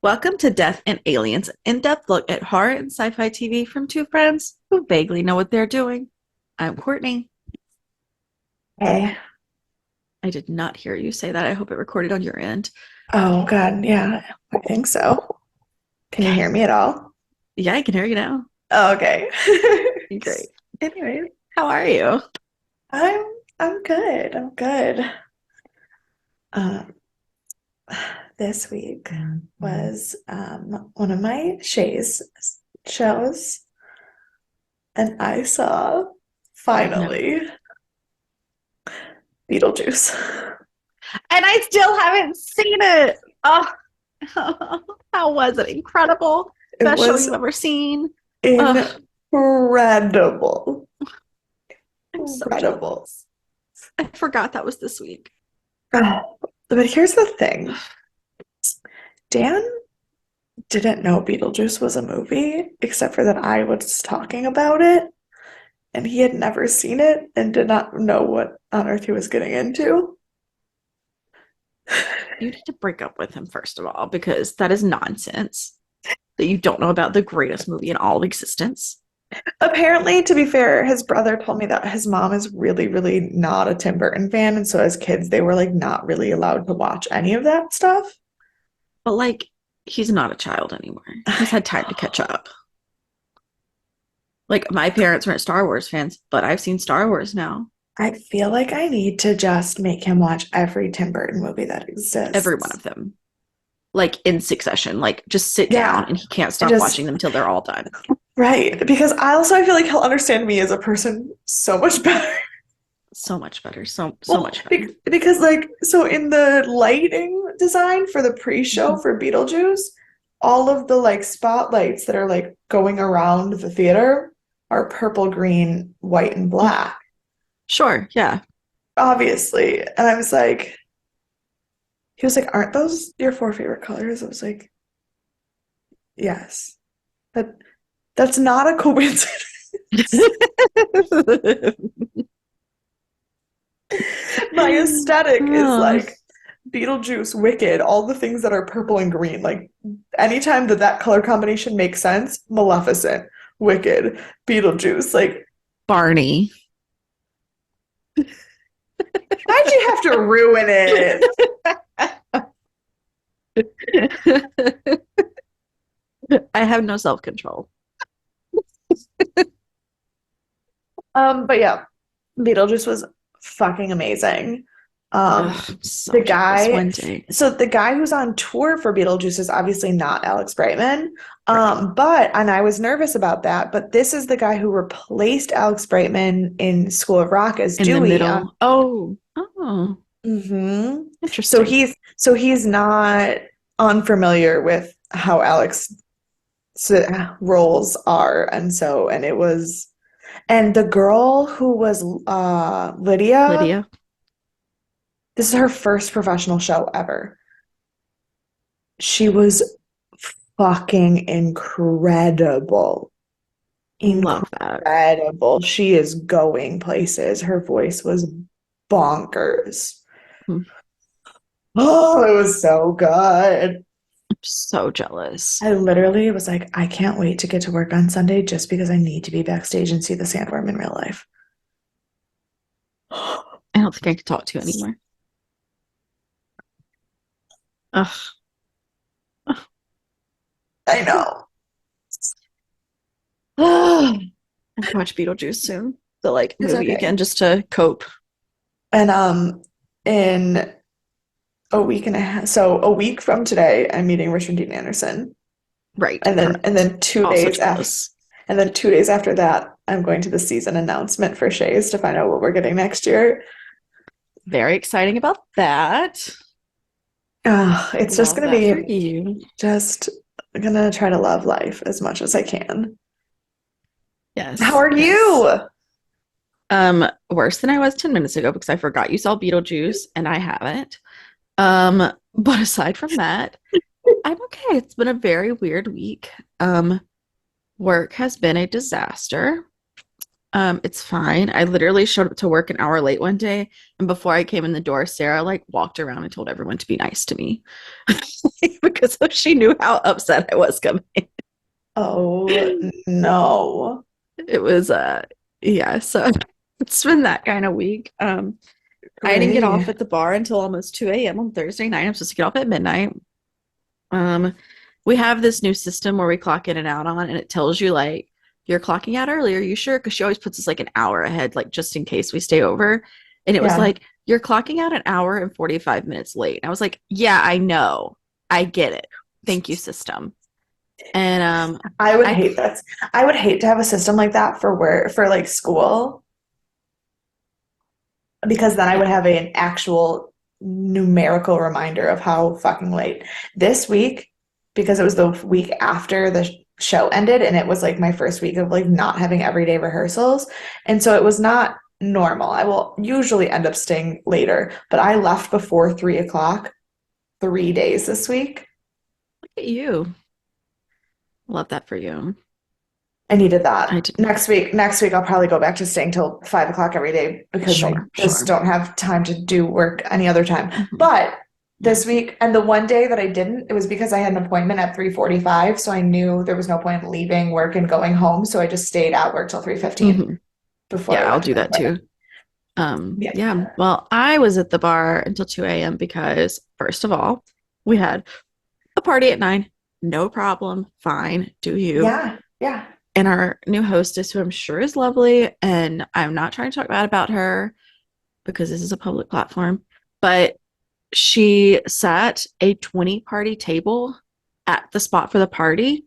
Welcome to Death and Aliens, an in-depth look at horror and sci-fi TV from two friends who vaguely know what they're doing. I'm Courtney. Hey. I did not hear you say that. I hope it recorded on your end. Oh God, yeah, I think so. Can you Okay. hear me at all? Yeah, I can hear you now. Oh, okay. Great. Anyways, how are you? I'm I'm good. I'm good. Um, this week was one of my shows, and I saw No. finally Beetlejuice. And I still haven't seen it. Oh, how was it? Incredible. It Best show was you've ever seen. Oh, incredible. I'm so Incredible. jealous. I forgot that was this week. Oh, but here's the thing. Dan didn't know Beetlejuice was a movie, except for that I was talking about it, and he had never seen it and did not know what on earth he was getting into. You need to break up with him, first of all, because that is nonsense that you don't know about the greatest movie in all of existence. Apparently, to be fair, his brother told me that his mom is really, really not a Tim Burton fan, and so as kids, they were like not really allowed to watch any of that stuff. But like, he's not a child anymore. He's had time to catch up. Like, my parents weren't Star Wars fans, but I've seen Star Wars now. I feel like I need to just make him watch every Tim Burton movie that Every one exists. of them. Like in succession. Like just sit down Yeah, and he can't and stop just watching them till they're all done. right. Because I feel like he'll understand me as a person so much better. So much better. So Well, much better. because like so in the lighting design for the pre-show Mhm. for Beetlejuice, all of the like spotlights that are like going around the theater are purple, green, white, and black, Sure, yeah. obviously. And I was like, he was like, "Aren't those your four favorite colors?" I was like, "Yes." But that's not a coincidence. My aesthetic is Oh, like Beetlejuice, Wicked, all the things that are purple and green. Like anytime that that color combination makes sense, Maleficent, Wicked, Beetlejuice. Like, Barney. why'd you have to ruin it? I have no self control. But yeah, Beetlejuice was fucking amazing. Um, Ugh, so the jealous guy, one day. so the guy who's on tour for Beetlejuice is obviously not Alex Brightman. Right. And I was nervous about that, but this is the guy who replaced Alex Brightman in School of Rock as In the Dewey. middle. Oh, hmm interesting. So he's not unfamiliar with how Alex roles are, and it was, and the girl who was Lydia. Lydia. This is her first professional show ever. She was fucking incredible. Love that. Incredible. She is going places. Her voice was bonkers. I'm Oh, it was so good. so jealous. I literally was like, I can't wait to get to work on Sunday just because I need to be backstage and see the sandworm in real life. I don't think I can talk to you anymore. Ugh. I know. I'm gonna watch Beetlejuice soon. The like It's movie okay. again just to cope. And in a week and a half, so a week from today, I'm meeting Richard Dean Anderson. Right. And Perfect. then two Also days after jealous. and then 2 days after that, I'm going to the season announcement for Shays to find out what we're getting next year. Very exciting about that. It's just Love gonna that for be you. just gonna try to love life as much as I can. How Yes. are Yes. you? Worse than I was 10 minutes ago because I forgot you saw Beetlejuice and I haven't. But aside from that, I'm okay. It's been a very weird week. Work has been a disaster. It's fine. I literally showed up to work an hour late one day, and before I came in the door, Sarah like walked around and told everyone to be nice to me because she knew how upset I was coming. Oh no. It was yeah, so it's been that kind of week. I didn't get off Great. at the bar until almost 2 a.m. on Thursday night. I'm supposed to get off at midnight. Um, we have this new system where we clock in and out on, and it tells you like you're clocking out early. Are you sure? Because she always puts us like an hour ahead, like just in case we stay over. And it was Yeah. like you're clocking out an hour and 45 minutes late. And I was like, yeah, I know, I get it. Thank you, system. And I would I hate that. I would hate to have a system like that for work, for like school, because then I would yeah. have an actual numerical reminder of how fucking late. This week, because it was the week after the show ended, and it was like my first week of like not having everyday rehearsals. And so it was not normal. I will usually end up staying later, but I left before 3 o'clock 3 days this week. Look at you. Love that for you. I needed that. I do. Next week I'll probably go back to staying till 5 o'clock every day because I Sure, just sure. don't have time to do work any other time. Hmm. But Yeah. this week and the one day that I didn't, it was because I had an appointment at 3:45, so I knew there was no point in leaving work and going home, so I just stayed at work till 3:15 Hmm. before I Yeah, I'll went to do my that appointment. too. Yeah. Yeah. Well, I was at the bar until 2 a.m. because, first of all, we had a party at 9. No problem. Fine. Do you? Yeah. Yeah. And our new hostess, who I'm sure is lovely, and I'm not trying to talk bad about her because this is a public platform, but she sat a 20 party table at the spot for the party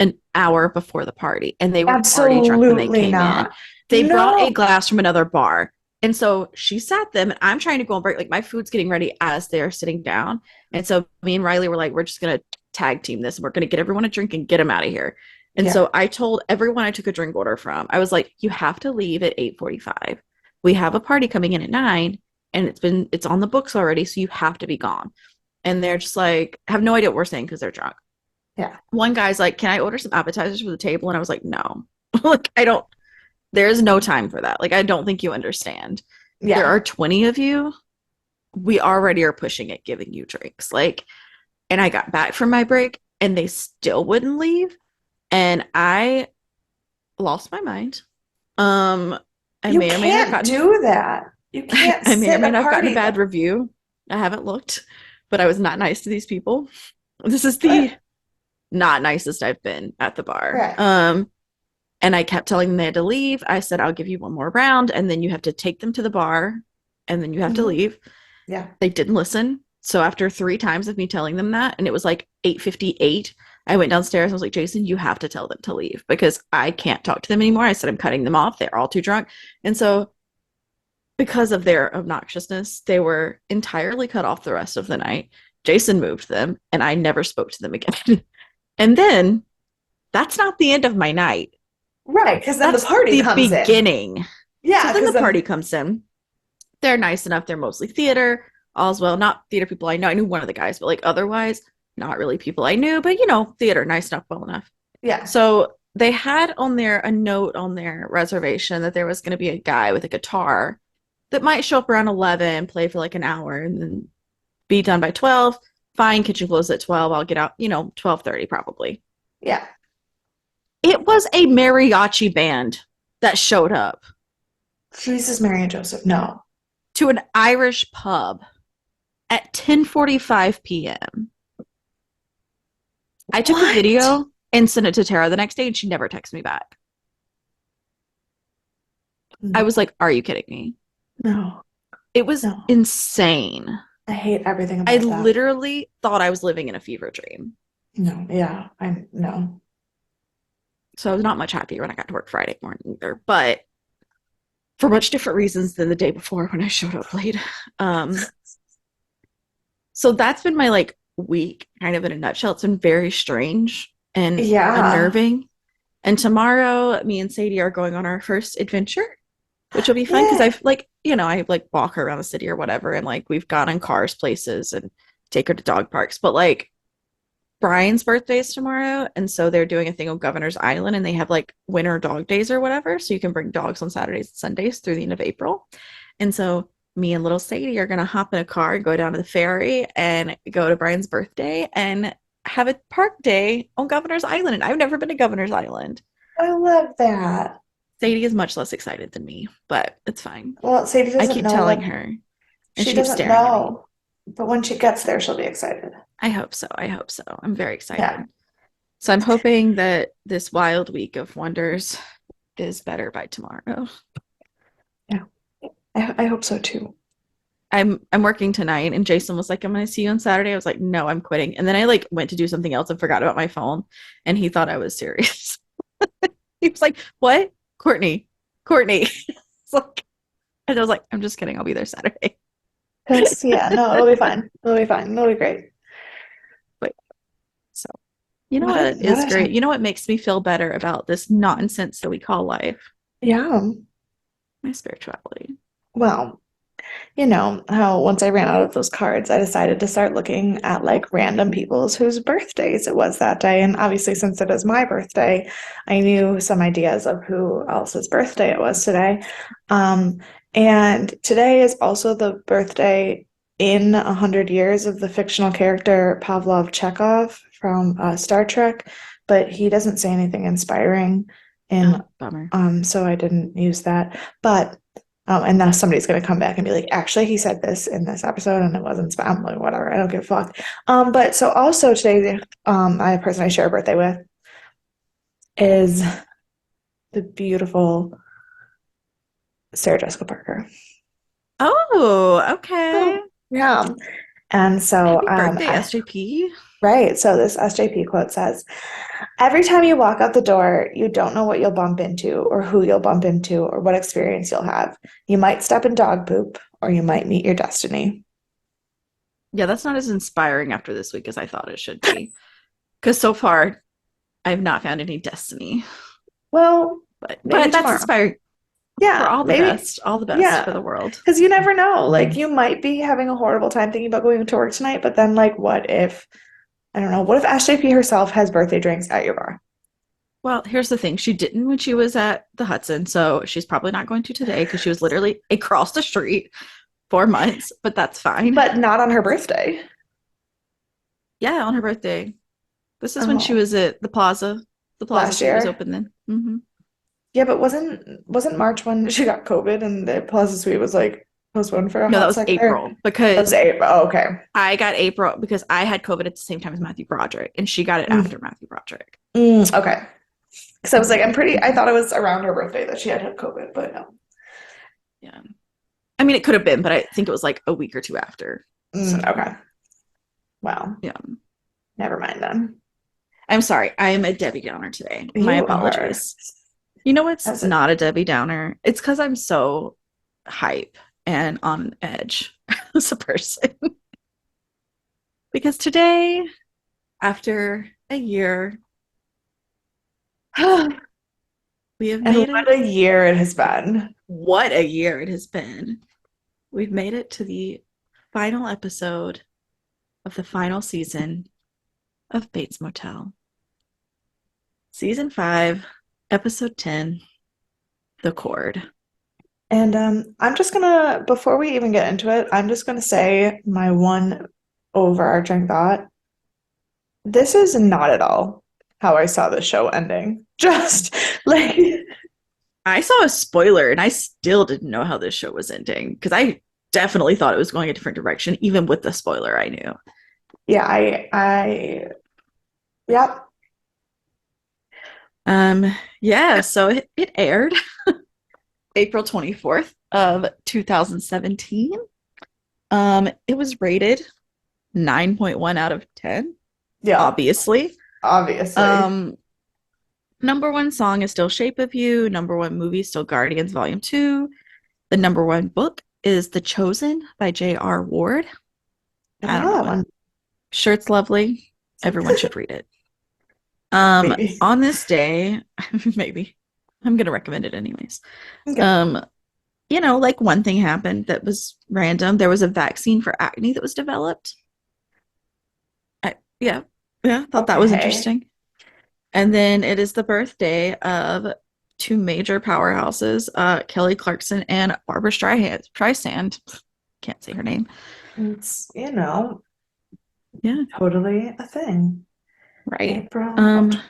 an hour before the party, and they were already drunk when they Absolutely came in. not. They brought a No. glass from another bar. And so she sat them, and I'm trying to go and break, like, my food's getting ready as they're sitting down. And so me and Riley were like, we're just going to tag team this, and we're going to get everyone a drink and get them out of here. And Yeah. so I told everyone I took a drink order from, I was like, you have to leave at 8:45. We have a party coming in at 9, and it's on the books already, so you have to be gone. And they're just like, have no idea what we're saying because they're drunk. Yeah. One guy's like, can I order some appetizers for the table? And I was like, no. Like, I don't, there's no time for that. Like, I don't think you understand. There Yeah. are 20 of you. We already are pushing it, giving you drinks. Like, and I got back from my break and they still wouldn't leave. And I lost my mind. Um, I You may or may not have can't gotten, do that. You can't I may or sit may a not have gotten a party bad there. review. I haven't looked, but I was not nice to these people. This is the Right. not nicest I've been at the bar. Right. And I kept telling them they had to leave. I said, I'll give you one more round, and then you have to take them to the bar, and then you have to Hmm. leave. Yeah. They didn't listen. So after 3 times of me telling them that, and it was like 8:58, I went downstairs. I was like, Jason, you have to tell them to leave because I can't talk to them anymore. I said, I'm cutting them off. They're all too drunk. And so because of their obnoxiousness, they were entirely cut off the rest of the night. Jason moved them, and I never spoke to them again. And then that's not the end of my night. Right. Because then the That's party the comes in. beginning. So Yeah. then Because the party then, comes in. They're nice enough. They're mostly theater, all's well. Not theater people I know. I knew one of the guys, but like otherwise, not really people I knew, but theater, nice enough, well enough. yeah. So they had on there a note on their reservation that there was going to be a guy with a guitar that might show up around 11, play for like an hour, and then be done by 12. Fine, kitchen closes at 12. I'll get out, 12:30 probably. Yeah. It was a mariachi band that showed up Jesus, Mary and Joseph. No. to an Irish pub at 10:45 p.m. I took a What? video and sent it to Tara the next day, and she never texted me back. I was No. like, "Are you kidding me?" No. It was No. insane. I hate everything I about that. literally thought I was living in a fever dream. No. Yeah. I no. So I was not much happier when I got to work Friday morning either, but for much different reasons than the day before when I showed up late. Um, so that's been my like week, kind of in a nutshell. It's been very strange and Yeah. unnerving. And tomorrow, me and Sadie are going on our first adventure, which will be fun because Yay. I've like, I like walk her around the city or whatever. And like we've gone in cars places and take her to dog parks. But like Brian's birthday is tomorrow, and so they're doing a thing on Governor's Island, and they have like winter dog days or whatever, so you can bring dogs on Saturdays and Sundays through the end of April. And so me and little Sadie are gonna hop in a car and go down to the ferry and go to Brian's birthday and have a park day on Governor's Island. And I've never been to Governor's Island. I love that. Sadie is much less excited than me, but it's fine. Well, Sadie I doesn't keep know telling that her, and she she keeps doesn't staring at me. know, but when she gets there, she'll be excited. I hope so. I hope so. I'm very Yeah, excited. So I'm hoping that this wild week of wonders is better by tomorrow. yeah. I hope so too. I'm working tonight and Jason was like, I'm gonna see you on Saturday. I was like, no, I'm quitting. And then I like went to do something else and forgot about my phone and he thought I was serious. He was like, what? Courtney. Courtney. It's like, and I was like, I'm just kidding. I'll be there Saturday. Because yeah, no, it'll be fine. It'll be fine. It'll be great. But so you know What a what what is a great? time. You know what makes me feel better about this nonsense that we call life? Yeah. My spirituality. Well, you know how once I ran out of those cards, I decided to start looking at like random people's whose birthdays it was that day. And obviously, since it is my birthday, I knew some ideas of who else's birthday it was today. Um, and today is also the birthday in 100 years of the fictional character Pavlov Chekhov from Star Trek, but he doesn't say anything inspiring in Oh, bummer. so I didn't use that. But and now somebody's going to come back and be like, actually, he said this in this episode and it wasn't spam. Like, whatever. I don't give a fuck. But so also today, a person I share a birthday with is the beautiful Sarah Jessica Parker. Oh, okay. Oh, yeah. And so, Happy birthday, SJP. right. So this SJP quote says, every time you walk out the door, you don't know what you'll bump into or who you'll bump into or what experience you'll have. You might step in dog poop or you might meet your destiny. Yeah, that's not as inspiring after this week as I thought it should be. Because so far, I've not found any destiny. Well, maybe But that's tomorrow. inspiring for Yeah, maybe. all the best for Yeah. the world. Because you never know. Like, you might be having a horrible time thinking about going to work tonight, but then, like, what if, I don't know, what if SJP herself has birthday drinks at your bar? Well, here's the thing. She didn't when she was at the Hudson, so she's probably not going to today because she was literally across the street 4 months, but that's fine. But not on her birthday. Yeah, on her birthday. This is when she Oh, was at the Plaza. The Plaza last Suite was year. open then. Hmm. Yeah, but wasn't March when she got COVID and the Plaza Suite was like postponed for a No, that hot was second there? April That was because April. Oh, okay. I got April because I had COVID at the same time as Matthew Broderick, and she got it Mm, after Matthew Broderick. okay. Because I was like, Hmm. I Hmm. thought it was around her birthday that she had COVID, but no. Yeah. I mean, it could have been, but I think it was like a week or two after. So, Okay. Well, yeah. never mind then. I'm sorry. I am a Debbie Downer today. My You are. apologies. You know what's As it, not a Debbie Downer? It's because I'm so hype and on edge as a person. Because today, after a year, we have and made what it. a year it has been. What a year it has been. We've made it to the final episode of the final season of Bates Motel. Season 5, episode 10, The Cord. And I'm just gonna, before we even get into it, I'm just gonna say my one overarching thought. This is not at all how I saw the show ending. Just like, I saw a spoiler and I still didn't know how this show was ending because I definitely thought it was going a different direction, even with the spoiler I knew. yeah, yep. Yeah, so it aired April 24th of 2017. It was rated 9.1 out of 10, Yeah, obviously. obviously. Um, number one song is still Shape of You. Number one movie is still Guardians Volume 2. The number one book is The Chosen by J.R. Ward. I I don't don't know know that it. one. Sure, it's lovely. Everyone should read it. Maybe. On this day, maybe I'm gonna recommend it anyways. Okay. Um, like one thing happened that was random. There was a vaccine for acne that was developed. Yeah, Yeah, thought that was Okay. interesting. And then it is the birthday of two major powerhouses, Kelly Clarkson and Barbara Streisand. Can't say her name. It's, Yeah, totally a thing. right. April of, Um, let's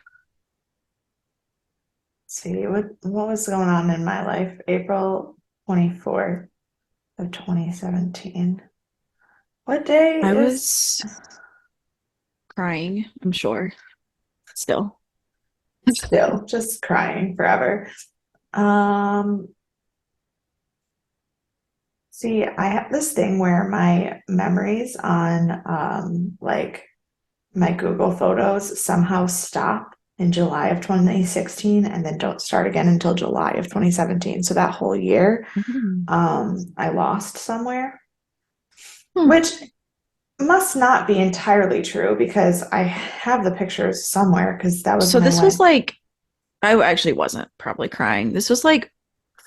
see, what was going on in my life? April 24th of 2017. What day I is was crying, I'm sure, still. still just crying forever? Um, See, I have this thing where my memories on like my Google Photos somehow stop in July of 2016 and then don't start again until July of 2017. So that whole year, Mhm. I lost somewhere, Hmm. which must not be entirely true because I have the pictures somewhere because that was So when I this was went. like, I actually wasn't probably crying. This was like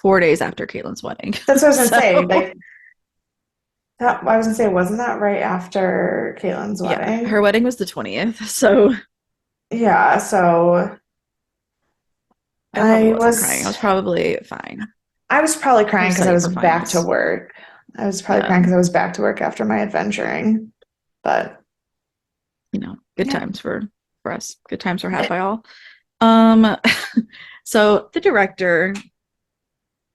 4 days after Caitlin's wedding. That's what I was gonna So say. Like that, I was gonna say, wasn't that right after Caitlin's yeah, her wedding? wedding was the 20th. So Yeah, so I probably I wasn't crying. I was was probably fine. I was probably I'll crying just because set I you was for back to finals. work. I was probably Yeah, crying because I was back to work after my adventuring. But good yeah. times for us. Good times were had by all. Um, so the director,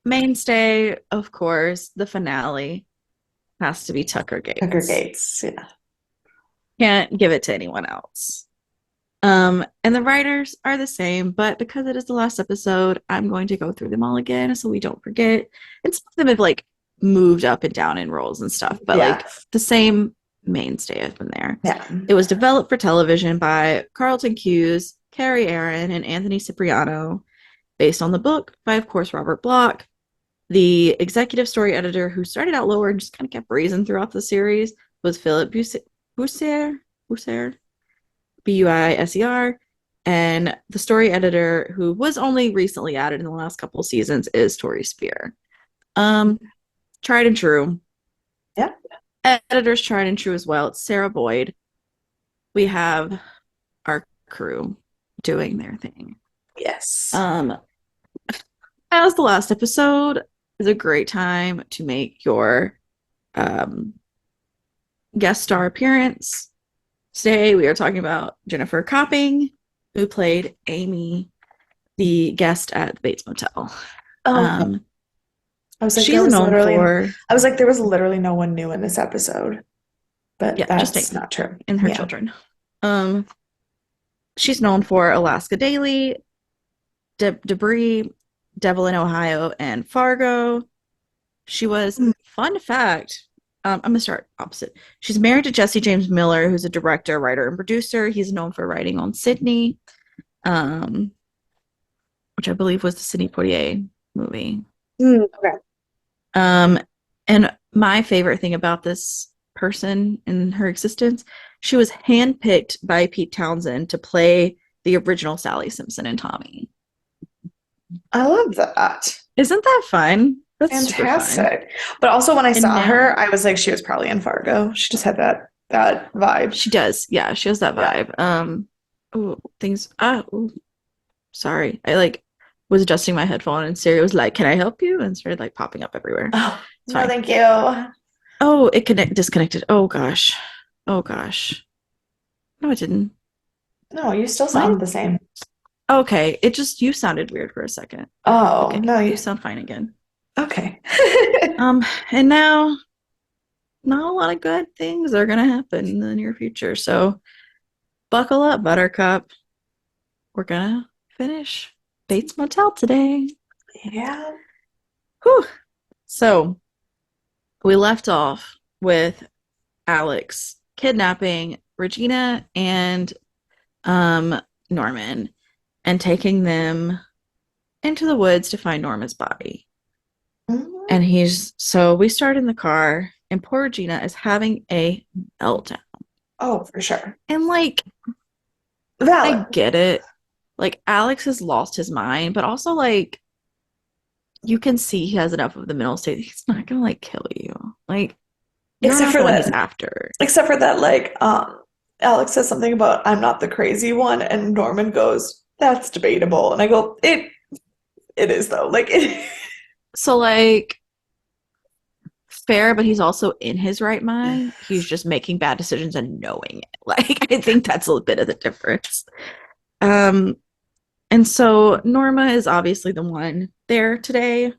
mainstay, of course, the finale has to be Tucker Tucker Gates. Gates. Yeah. Can't give it to anyone else. And the writers are the same, but because it is the last episode, I'm going to go through them all again so we don't forget. And some of them have like moved up and down in roles and stuff, but Yeah. like the same mainstay has been there. Yeah. It was developed for television by Carlton Cuse, Carrie Aaron, and Anthony Cipriano, based on the book by, of course, Robert Bloch. The executive story editor who started out lower and just kind of kept breezing throughout the series was Philip Buser, Buiser. And the story editor, who was only recently added in the last couple of seasons, is Tori Spear. Um, Tried and true. Yeah. Editors tried and true as well. It's Sarah Boyd. We have our crew doing their thing. Yes. Um, as the last episode is a great time to make your um, guest star appearance. Today we are talking about Jennifer Copping, who played Amy, the guest at the Bates Motel. Oh, okay. Um, I was like, she's known for, there was literally no one new in this episode, but yeah, just that's Amy not true. and her Yeah. children. Um, she's known for Alaska Daily, Debris, Devil in Ohio, and Fargo. She was, Mm. fun fact, I'm going to start opposite. She's married to Jesse James Miller, who's a director, writer, and producer. He's known for writing on Sydney, um, which I believe was the Sidney Poitier movie. Okay. Um, and my favorite thing about this person and her existence, she was handpicked by Pete Townsend to play the original Sally Simpson and Tommy. I love that. Isn't that fun? That's super fun. Fantastic. But also when I And saw now her, I was like, she was probably in Fargo. She just had that vibe. she does. Yeah, she has that Yeah. vibe. Oh, things. Ooh, sorry. I like was adjusting my headphone and Siri was like, "Can I help you?" and started like popping up everywhere. Oh, It's no, fine. thank you. Oh, it disconnected. Oh gosh. Oh gosh. No, it didn't. No, you still What? sound the same. Okay, it just you sounded weird for a second. Oh, Okay, no, you you, sound fine again. okay. And now not a lot of good things are gonna happen in the near future. So buckle up, Buttercup. We're gonna finish Bates Motel today. Yeah. Whew. So we left off with Alex kidnapping Regina and Norman and taking them into the woods to find Norma's body. Mhm. And he's so we start in the car and poor Regina is having a meltdown. Oh, for sure. And like I Valid. get it. Like Alex has lost his mind, but also like you can see he has enough of the mental state. He's not gonna like kill you. Like you're Except not for the one he's that, after. except for that, like, Alex says something about I'm not the crazy one, and Norman goes, "That's debatable." And I go, it is though. Like it So like fair, but he's also in his right mind. He's just making bad decisions and knowing it. Like I think that's a bit of the difference. Um, and so Norma is obviously the one there today,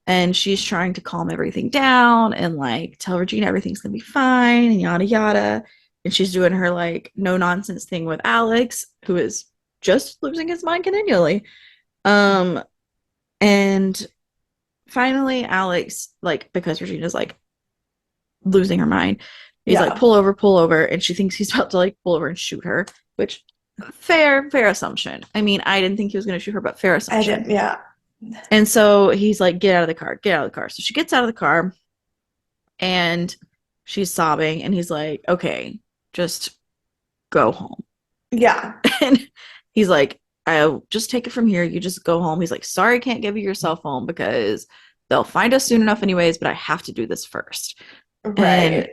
and she's trying to calm everything down and like tell Regina everything's gonna be fine and yada yada. And she's doing her like no nonsense thing with Alex, who is just losing his mind continually. Um, and finally, Alex, like, because Regina's like losing her mind, he's like, Yeah. pull over. And she thinks he's about to like pull over and shoot her, which fair assumption. I mean, I didn't think he was going to shoot her, but fair I assumption. didn't, yeah. And so he's like, get out of the car, get out of the car. So she gets out of the car and she's sobbing. And he's like, okay, just go home. Yeah. And he's like, I'll just take it from here. You just go home. He's like, sorry, I can't give you your cell phone because they'll find us soon enough, anyways, but I have to do this first. And Right.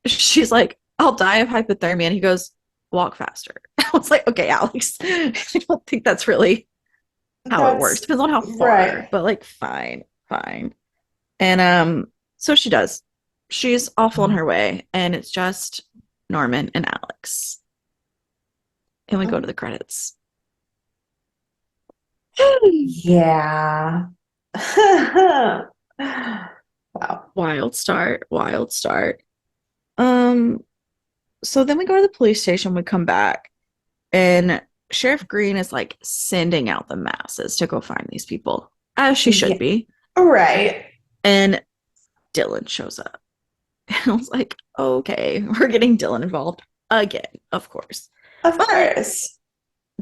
she's like, I'll die of hypothermia. And he goes, walk faster. I was like, okay, Alex, I don't think that's really how it works. That's Depends on how far, right. but like, fine. And so she does. She's off on her way, and it's just Norman and Alex. And we go to the credits. Yeah. Wow. Wild start, wild start. Um, so then we go to the police station, we come back, and Sheriff Green is like sending out the masses to go find these people, as she should Yeah. be. Right. And Dylan shows up. And I was like, okay, we're getting Dylan involved again, of course. Of But course.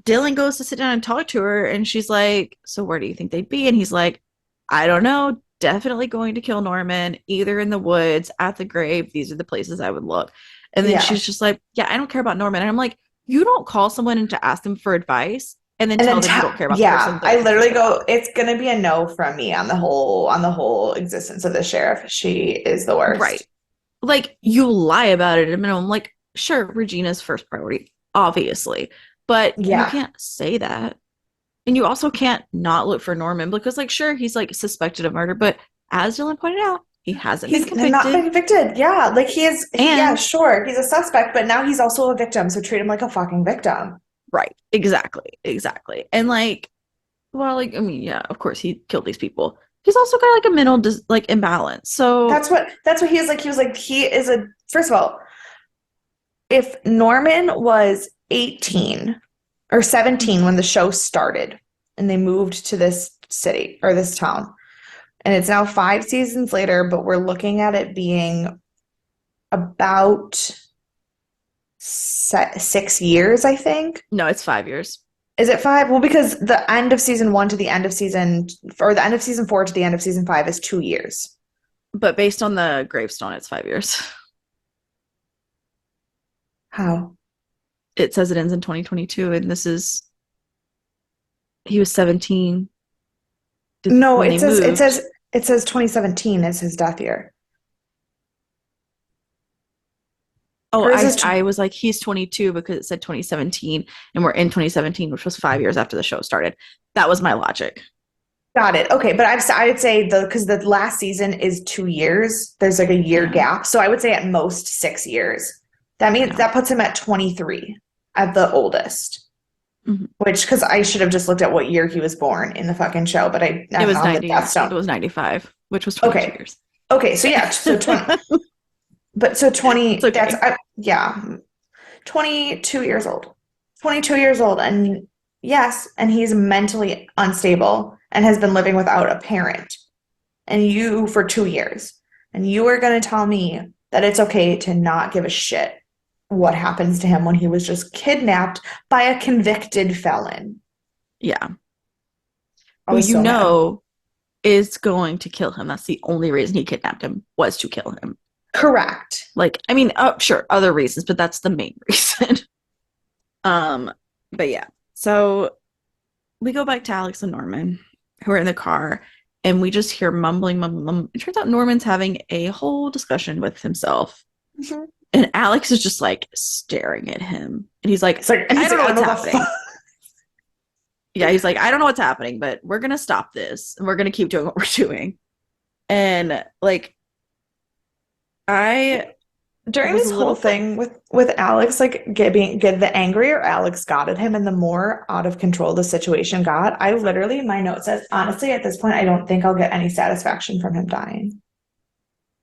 Dylan goes to sit down and talk to her, and she's like, so where do you think they'd be? And he's like, I don't know. Definitely going to kill Norman, either in the woods, at the grave. These are the places I would look. And then Yeah. she's just like, yeah, I don't care about Norman. And I'm like, you don't call someone in to ask them for advice and then And tell then them you don't care about the person yeah, they're I literally thinking about. go, it's gonna be a no from me on the whole existence of the sheriff. She is the Right. worst. Like, you lie about it at a minimum. Like, sure, Regina's first priority, obviously. But you Yeah. can't say that. And you also can't not look for Norman because, like, sure, he's like suspected of murder, but as Dylan pointed out, he hasn't been He's not convicted. been convicted. Yeah. Like yeah, And sure, he's a suspect, but now he's also a victim, so treat him like a fucking victim. right, exactly. And like, well, like, I mean, yeah, of course, he killed these people. He's also got like a mental like imbalance. So That's what he is like. He was like, he is a first of all, if Norman was 18 or 17 when the show started and they moved to this city or this town, and it's now 5 seasons later, but we're looking at it being about 6 years, I think. no, it's 5 years. Is it five? Well, because the end of season one to the end of season, or the end of season four to the end of season five is 2 years. But based on the gravestone, it's 5 years. How? It says it ends in 2022, and this is he was 17 No, when they moved. it says 2017 is his death year. Oh, Hers I is I was like he's 22 because it said 2017 and we're in 2017, which was 5 years after the show started. That was my logic. got it. Okay, but I would say because the last season is 2 years. There's like a year Yeah. gap, so I would say at most 6 years. That means Yeah. that puts him at 23 at the oldest. Mhm. Which because I should have just looked at what year he was born in the fucking show, but It I'm was on the 90. death It stone. was 95, which was 22 Okay, years. okay, so yeah, so 20. But so It's 20, okay. yeah, 22 years old. 22 years old. And yes, and he's mentally unstable and has been living without a parent. And you for 2 years. And you are going to tell me that it's okay to not give a shit what happens to him when he was just kidnapped by a convicted felon. Yeah. I Who was you so mad. know is going to kill him. That's the only reason he kidnapped him was to kill him. Correct. Like, I mean, sure, other reasons, but that's the main reason. Um, but yeah. So we go back to Alex and Norman, who are in the car, and we just hear mumbling. It turns out Norman's having a whole discussion with himself. Mhm. And Alex is just like staring at him. And he's like, And I he's don't like, know I don't what's know the happening. fuck. Yeah, he's like, I don't know what's happening, but we're going to stop this and we're going to keep doing what we're doing. And like, I During was a this whole little, thing with Alex, like get the angrier Alex got at him and the more out of control the situation got, I literally, my note says, honestly, at this point, I don't think I'll get any satisfaction from him dying.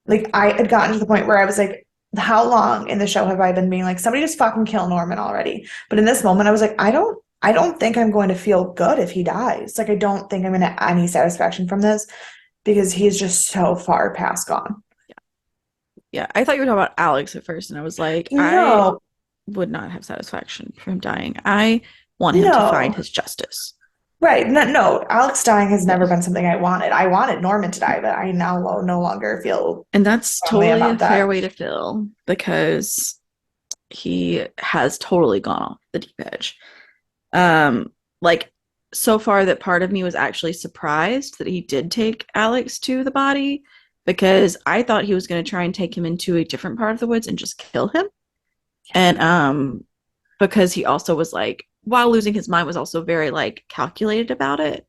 Like I had gotten to the point where I was like, how long in the show have I been being like, somebody just fucking kill Norman already? But in this moment, I was like, I don't think I'm going to feel good if he dies. Like I don't think I'm gonna get any satisfaction from this because he's just so far past gone. yeah, I thought you were talking about Alex at first. And I was like, I No, would not have satisfaction from him dying. I want him to find no. his justice. Right. No, no, Alex dying has never Yeah. been something I wanted. I wanted Norman to die, but I now no longer feel And that's strongly totally a about fair that. way to feel because he has totally gone off the deep edge. Like so far that part of me was actually surprised that he did take Alex to the body because I thought he was going to try and take him into a different part of the woods and just kill him. And because he also was like while losing his mind was also very like calculated about it.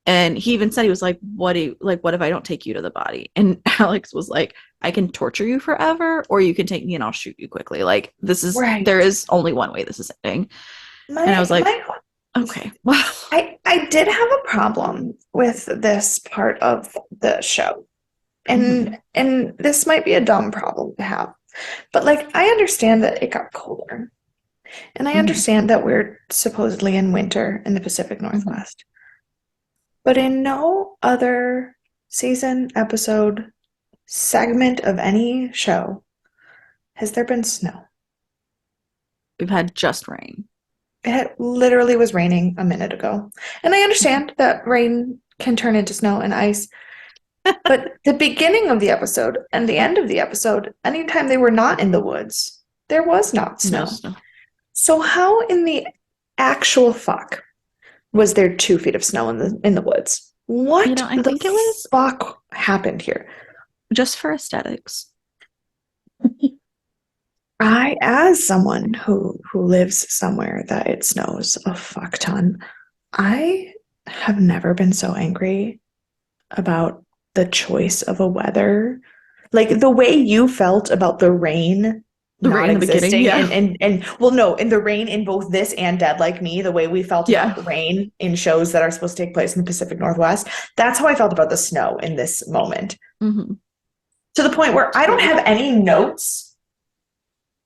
And he even said he was like, what if I don't take you to the body? And Alex was like, I can torture you forever, or you can take me and I'll shoot you quickly. Like there Right. is only one way this is ending. And I was like, My okay, well, I did have a problem with this part of the show. mhm, And this might be a dumb problem to have. But like I understand that it got colder. And I mhm, understand that we're supposedly in winter in the Pacific mhm. Northwest. But in no other season, episode, segment of any show has there been snow. We've had just rain. It literally was raining a minute ago. And I understand that rain can turn into snow and ice, but the beginning of the episode and the end of the episode, anytime they were not in the woods, there was not No snow. snow. So how in the actual fuck was there 2 feet of snow in the woods? You What know, I the think it was fuck happened here? just for aesthetics. I, as someone who lives somewhere that it snows a fuck ton, I have never been so angry about the choice of a weather. Like the way you felt about the rain The not rain in the beginning, existing yeah. and well no, in the rain in both this and Dead Like Me, the way we felt Yeah. about rain in shows that are supposed to take place in the Pacific Northwest, that's how I felt about the snow in this moment. Hmm. To the point where I don't Totally. have any notes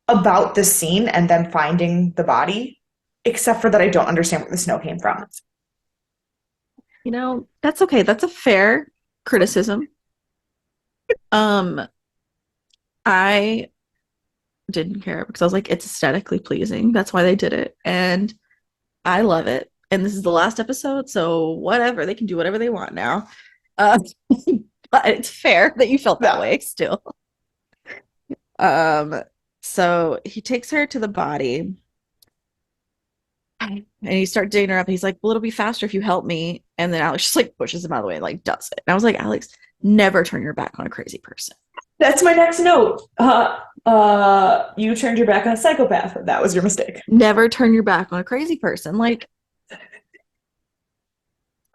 about the scene and them finding the body, except for that I don't understand where the snow came from. You know, that's okay. That's a fair criticism. Um, I didn't care because I was like, it's aesthetically pleasing. That's why they did it. And I love it. And this is the last episode, so whatever. They can do whatever they want now. Uh, but it's fair that you felt that Yeah. way still. Um, so he takes her to the body and he starts digging her up. And he's like, well, it'll be faster if you help me. And then Alex just like pushes him out of the way and like does it. And I was like, Alex, never turn your back on a crazy person. That's my next note. You turned your back on a psychopath. That was your mistake. Never turn your back on a crazy person. Like,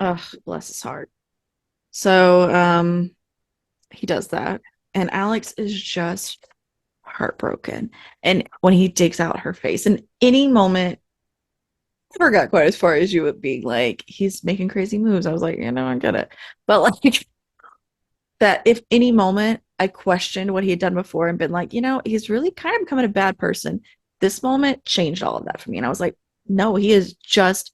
oh, bless his heart. So he does that. And Alex is just heartbroken. And when he digs out her face, in any moment, I never got quite as far as you would being like, he's making crazy moves. I was like, I get it. But like that if any moment I questioned what he had done before and been like, he's really kind of becoming a bad person. This moment changed all of that for me. And I was like, no, he is just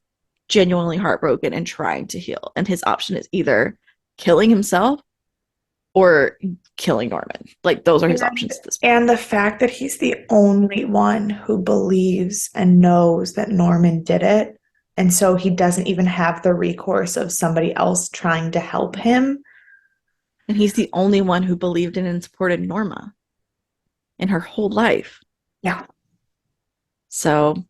genuinely heartbroken and trying to heal. And his option is either killing himself or killing Norman. Like those are his And options at this point. and the fact that he's the only one who believes and knows that Norman did it, and so he doesn't even have the recourse of somebody else trying to help him. And he's the only one who believed in and supported Norma in her whole life. Yeah. So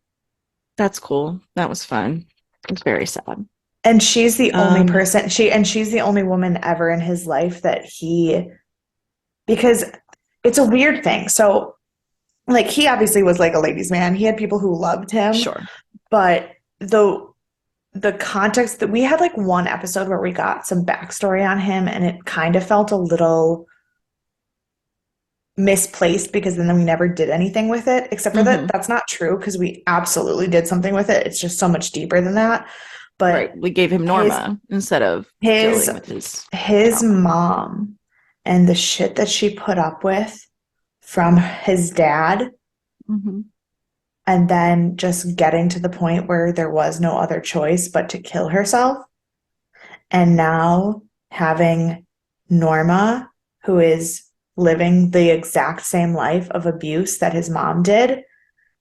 that's cool. That was fun. It was very sad. And she's the only Um, person, she's the only woman ever in his life that he, because it's a weird thing. So like he obviously was like a ladies' man. He had people who loved him, Sure. but the context that we had like one episode where we got some backstory on him and it kind of felt a little misplaced because then we never did anything with it, except for that Hmm. that's not true because we absolutely did something with it. It's just so much deeper than that. Right. But We gave him his Norma instead of his dealing with his his trauma. mom and the shit that she put up with from his dad, Hmm. and then just getting to the point where there was no other choice but to kill herself, and now having Norma, who is living the exact same life of abuse that his mom did,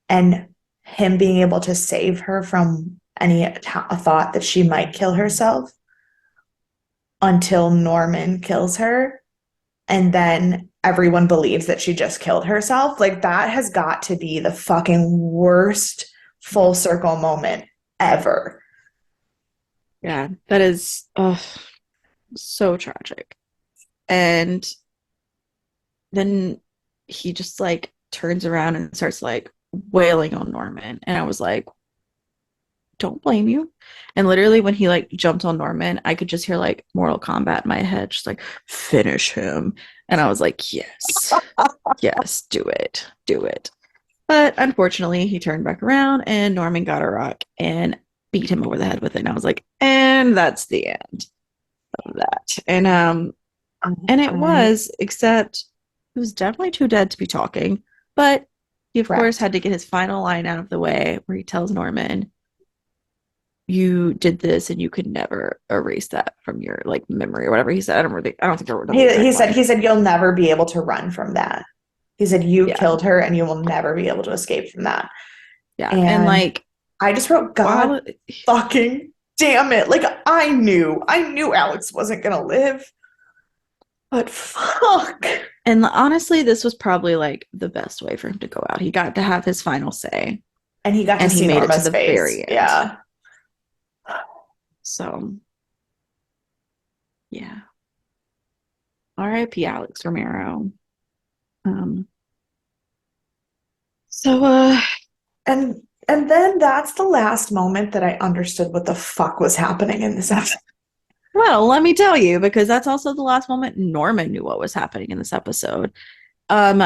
and him being able to save her from any thought that she might kill herself until Norman kills her, and then everyone believes that she just killed herself. Like that has got to be the fucking worst full circle moment ever. Yeah, that is so tragic. And then he just like turns around and starts like wailing on Norman. And I was like, don't blame you. And literally when he like jumped on Norman, I could just hear like Mortal Kombat in my head, just like finish him. And I was like, yes, yes, do it, do it. But unfortunately, he turned back around and Norman got a rock and beat him over the head with it. And I was like, and that's the end of that. And it I was, except he was definitely too dead to be talking. But he of course correct. had to get his final line out of the way where he tells Norman, you did this and you could never erase that from your like memory or whatever he said. I don't think I wrote down the He exact said line. he said you'll never be able to run from that. He said you Yeah. killed her and you will never be able to escape from that. Yeah. And And like I just wrote, God while fucking damn it. Like I knew Alex wasn't gonna live, but fuck. and honestly, this was probably like the best way for him to go out. He got to have his final say And he got to and he see made it to Norma's the face. very end. Yeah. So yeah. R.I.P. Alex Romero. Um so And then that's the last moment that I understood what the fuck was happening in this episode. well, let me tell you, because that's also the last moment Norman knew what was happening in this episode. Um,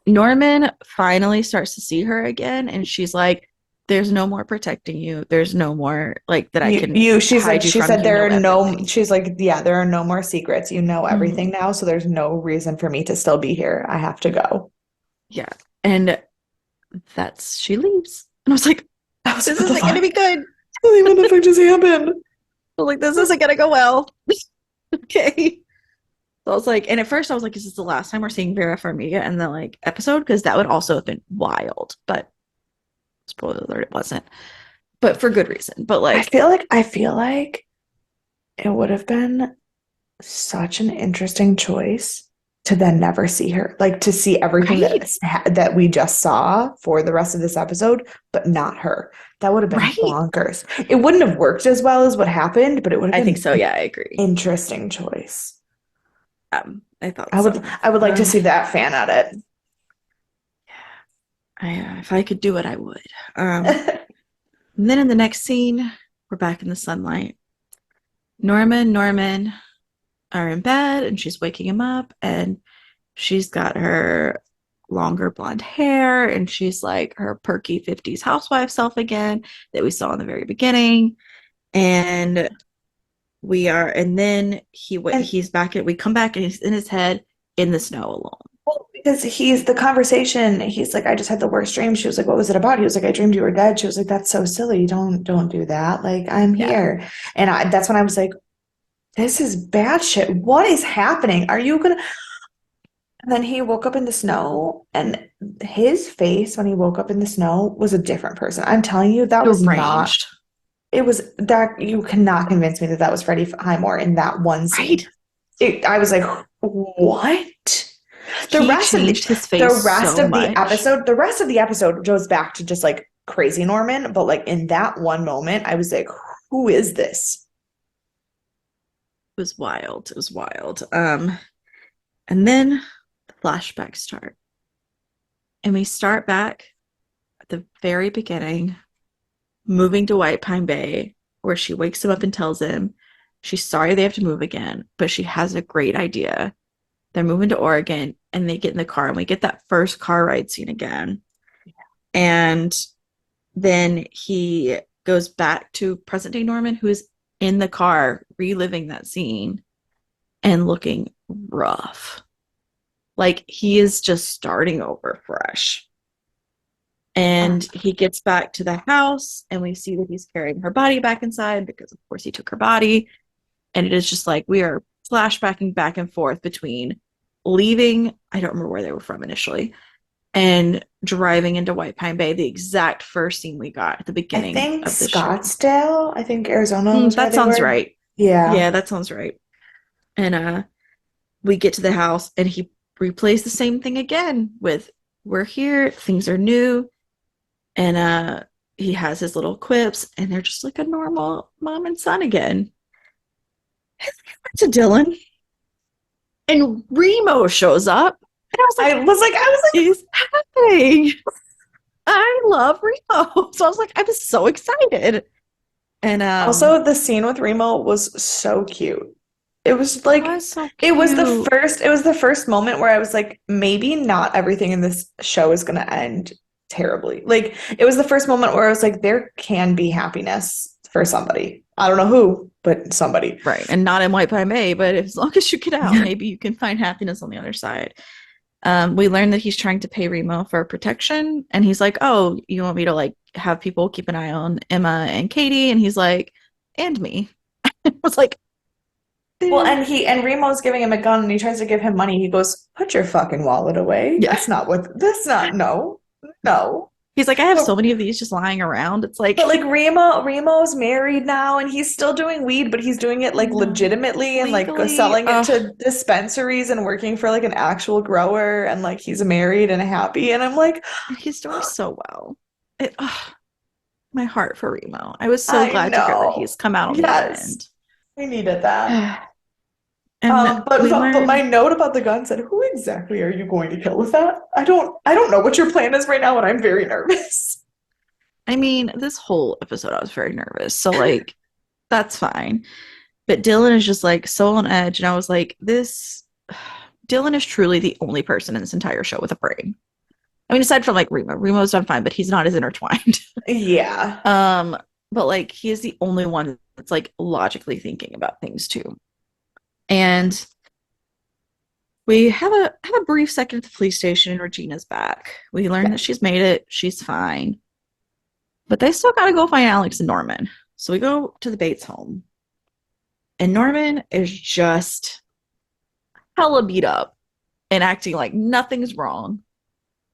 Norman finally starts to see her again, and she's like, "There's no more protecting you. There's no more like that I can She said, hide you from. You there know are no, everything." she's like, yeah, there are no more secrets. You know everything Mhm. now. So there's no reason for me to still be here. I have to go. Yeah, and that's she leaves, and I was like, I was like, "This what the isn't gonna fuck? be good." What the fuck just happened? I was like, "This isn't gonna go well." Okay. So I was like, and at first I was like, "Is this the last time we're seeing Vera Farmiga in the like episode?" Because that would also have been wild. But spoiler alert, it wasn't. But for good reason. But like, I feel like it would have been such an interesting choice to then never see her, like to see everything right, that we just saw for the rest of this episode, but not her. That would have been right. bonkers. It wouldn't have worked as well as what happened, but it would have I think been so. an Yeah, I agree. interesting choice. I thought so. I would like to see that fan edit. If I could do it, I would. And then in the next scene, we're back in the sunlight. Norman are in bed, and she's waking him up, and she's got her longer blonde hair, and she's like her perky 50s housewife self again that we saw in the very beginning. And and then And he's back at, we come back and he's in his head in the snow alone. well, because he's the conversation, he's like, I just had the worst dream. She was like, what was it about? He was like, I dreamed you were dead. She was like, that's so silly. Don't do that. Like, I'm Yeah. here. And that's when I was like, this is bad shit. What is happening? Are you gonna? And then he woke up in the snow, and his face when he woke up in the snow was a different person. I'm telling you, that was not. Deranged. It was that you cannot convince me that that was Freddie Highmore in that one scene. Right. I was like, what? The He rest of changed his face so much. the rest of the episode goes back to just like crazy Norman, but like in that one moment, I was like, who is this? It was wild. It was wild. And then the flashbacks start. And we start back at the very beginning, moving to White Pine Bay, where she wakes him up and tells him she's sorry they have to move again, but she has a great idea. They're moving to Oregon and they get in the car and we get that first car ride scene again. And then he goes back to present day Norman, who is in the car reliving that scene and looking rough. Like he is just starting over fresh. Uh, And he gets back to the house, and we see that he's carrying her body back inside because, of course, he took her body. And it is just like we are flashbacking back and forth between leaving, I don't remember where they were from initially, and driving into White Pine Bay, the exact first scene we got at the I beginning think of the show. Scottsdale. I think Arizona was where That they sounds were. right. Yeah. Yeah, that sounds right. And we get to the house, and he replays the same thing again with we're here, things are new, and he has his little quips, and they're just like a normal mom and son again. To Dylan, and Remo shows up, and I was like, I was like, "What is happening?" I love Remo, so I was like, I was so excited, and also the scene with Remo was so cute. It was it like was so cute. it was the first moment where I was like, maybe not everything in this show is gonna end terribly. Like it was the first moment where I was like, there can be happiness for somebody. I don't know who, but somebody. Right, and not in White Pine Bay, but as long as you get out, maybe you can find happiness on the other side. We learn that he's trying to pay Remo for protection, and he's like, "Oh, you want me to like have people keep an eye on Emma and Katie?" And he's like, "And me." I was like, Well, eh. and Remo's giving him a gun and he tries to give him money. He goes, "Put your fucking wallet away. Yeah. That's not, no, no." He's like, "I have But, so many of these just lying around." It's but like, like Remo's married now and he's still doing weed, but he's doing it I like know, legitimately and like legally, selling it to dispensaries and working for like an actual grower and like he's married and happy. And I'm like, and he's doing so well. It, my heart for Remo. I was so I glad to hear that know. he's come out on the other Yes, end. we needed that. And we But my learn, note about the gun said, "Who exactly are you going to kill with that?" I don't know what your plan is right now, and I'm very nervous. I mean, this whole episode, I was very nervous. So, like, that's fine. But Dylan is just like so on edge. And I was like, this, Dylan is truly the only person in this entire show with a brain. I mean, aside from like Remo's done fine, but he's not as intertwined. Yeah. um, but like, he is the only one that's like logically thinking about things too. And we have a brief second at the police station, and Regina's back. We learn Yeah. that she's made it. She's fine. But they still got to go find Alex and Norman. So we go to the Bates home. And Norman is just hella beat up and acting like nothing's wrong.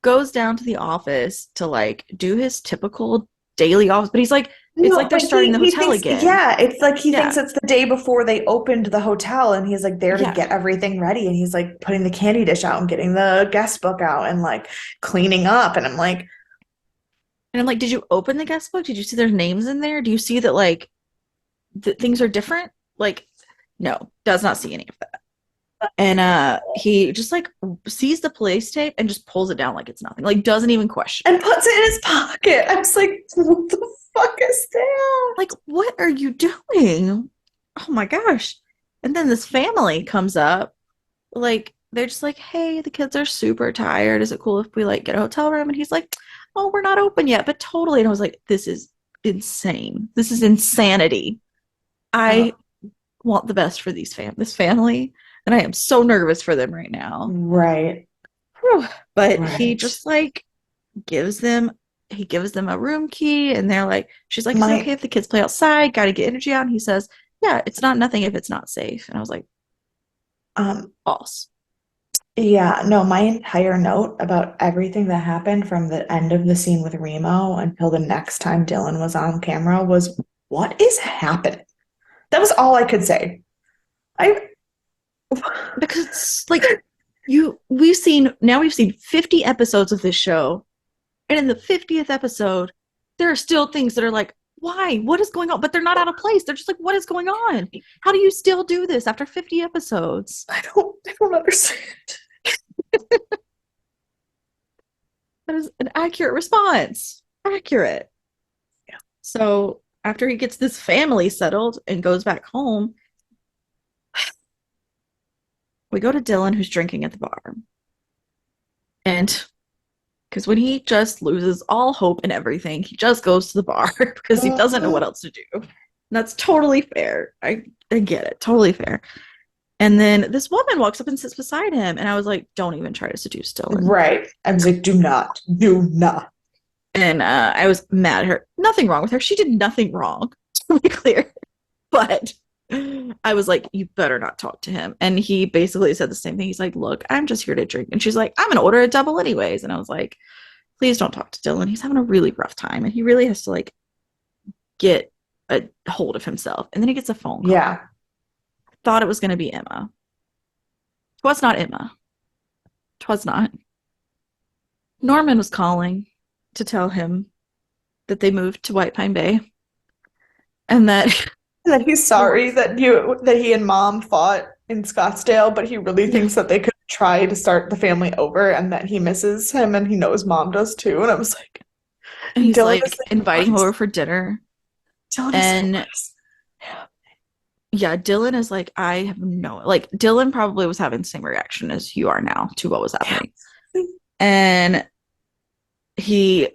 Goes down to the office to like do his typical daily office, but he's like, it's No, like they're but starting the he hotel thinks, again. yeah, it's like he thinks Yeah. it's the day before they opened the hotel and he's like there to Yeah. get everything ready and he's like putting the candy dish out and getting the guest book out and like cleaning up and I'm like, And I'm like, did you open the guest book? Did you see their names in there? Do you see that like things are different? Like, no, does not see any of that. And he just like sees the police tape and just pulls it down like it's nothing. Like doesn't even question and it. puts it in his pocket. I was like, what the fuck is that? Like, what are you doing? Oh my gosh. And then this family comes up, like, they're just like, hey, the kids are super tired. Is it cool if we like get a hotel room? And he's like, oh, we're not open yet, but totally. And I was like, this is insane. This is insanity. I Oh, want the best for this family, and I am so nervous for them right now. right, Whew. But he right. just like gives them he gives them a room key, and they're like, she's like, is it okay My if the kids play outside? Got to get energy out. And he says, yeah, it's not nothing if it's not safe. And I was like, um false. yeah, no, my entire note about everything that happened from the end of the scene with Remo until the next time Dylan was on camera was what is happening? That was all I could say. I Because it's like we've seen 50 episodes of this show, and in the 50th episode there are still things that are like, why, what is going on? But they're not out of place. They're just like, what is going on? How do you still do this after 50 episodes? I don't understand. That is an accurate response. Accurate. Yeah. So after he gets this family settled and goes back home, we go to Dylan, who's drinking at the bar. And because when he just loses all hope and everything, he just goes to the bar because he doesn't know Mhm. what else to do. And that's totally fair. I get it. Totally fair. And then this woman walks up and sits beside him. And I was like, don't even try to seduce Dylan. Right. I was like, do not, do not. And I was mad at her. Nothing wrong with her. She did nothing wrong, to be clear. But I was like, you better not talk to him. And he basically said the same thing. He's like, look, I'm just here to drink. And she's like, I'm going to order a double anyways. And I was like, please don't talk to Dylan. He's having a really rough time. And he really has to like get a hold of himself. And then he gets a phone call. Yeah. Thought it was going to be Emma. Twas not Emma. Twas not. Norman was calling to tell him that they moved to White Pine Bay and that And that he's sorry that he and mom fought in Scottsdale, but he really yeah. thinks that they could try to start the family over and that he misses him and he knows mom does too. And I was like, And and he's Dylan is like like, inviting him what over is for dinner. Dylan is like, And what is yeah, Dylan is like, I have no, like, Dylan probably was having the same reaction as you are now to what was happening. yeah. And he's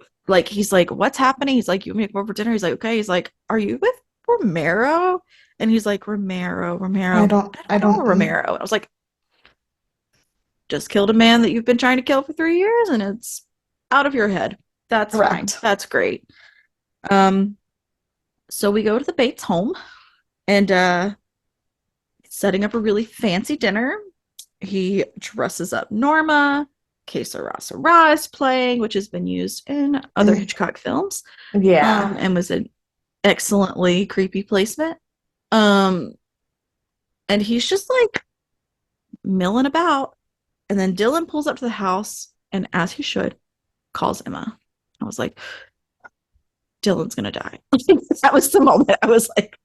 like, what's happening? He's like, you want me to come over for dinner? He's like, okay. He's like, are you with Romero? And he's like, Romero. I I don't know don't Romero. And I was like, just killed a man that you've been trying to kill for 3 years and it's out of your head. That's fine. correct. That's great. Um, so we go to the Bates home and setting up a really fancy dinner. He dresses up Norma. Que Sera Sera is playing, which has been used in other Mm, Hitchcock films, yeah. and was an excellently creepy placement. Um, and he's just like milling about, and then Dylan pulls up to the house, and as he should, calls Emma. I was like, Dylan's gonna die. That was the moment I was like,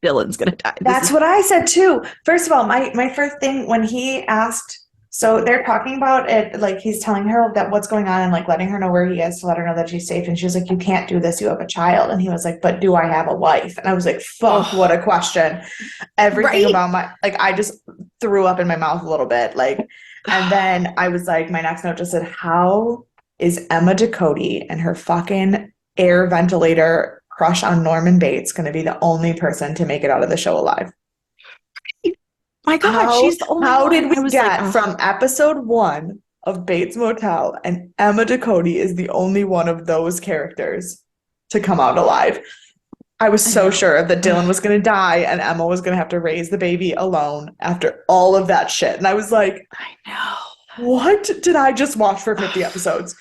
Dylan's gonna die. This That's is what I said too. First of all, my first thing when he asked, so they're talking about it, like he's telling her that what's going on and like letting her know where he is to let her know that she's safe. And she was like, you can't do this. You have a child. And he was like, but do I have a wife? And I was like, fuck, what oh a question. Everything right. about like, I just threw up in my mouth a little bit. Like, and then I was like, my next note just said, how is Emma Ducote and her fucking air ventilator crush on Norman Bates going to be the only person to make it out of the show alive? My God, How she's the only how one. did I we was like, get oh, from episode 1 of Bates Motel and Emma Ducote is the only one of those characters to come out alive? I was I so know. sure that Dylan was going to die and Emma was going to have to raise the baby alone after all of that shit. And I was like, I know. what did I just watch for 50 episodes?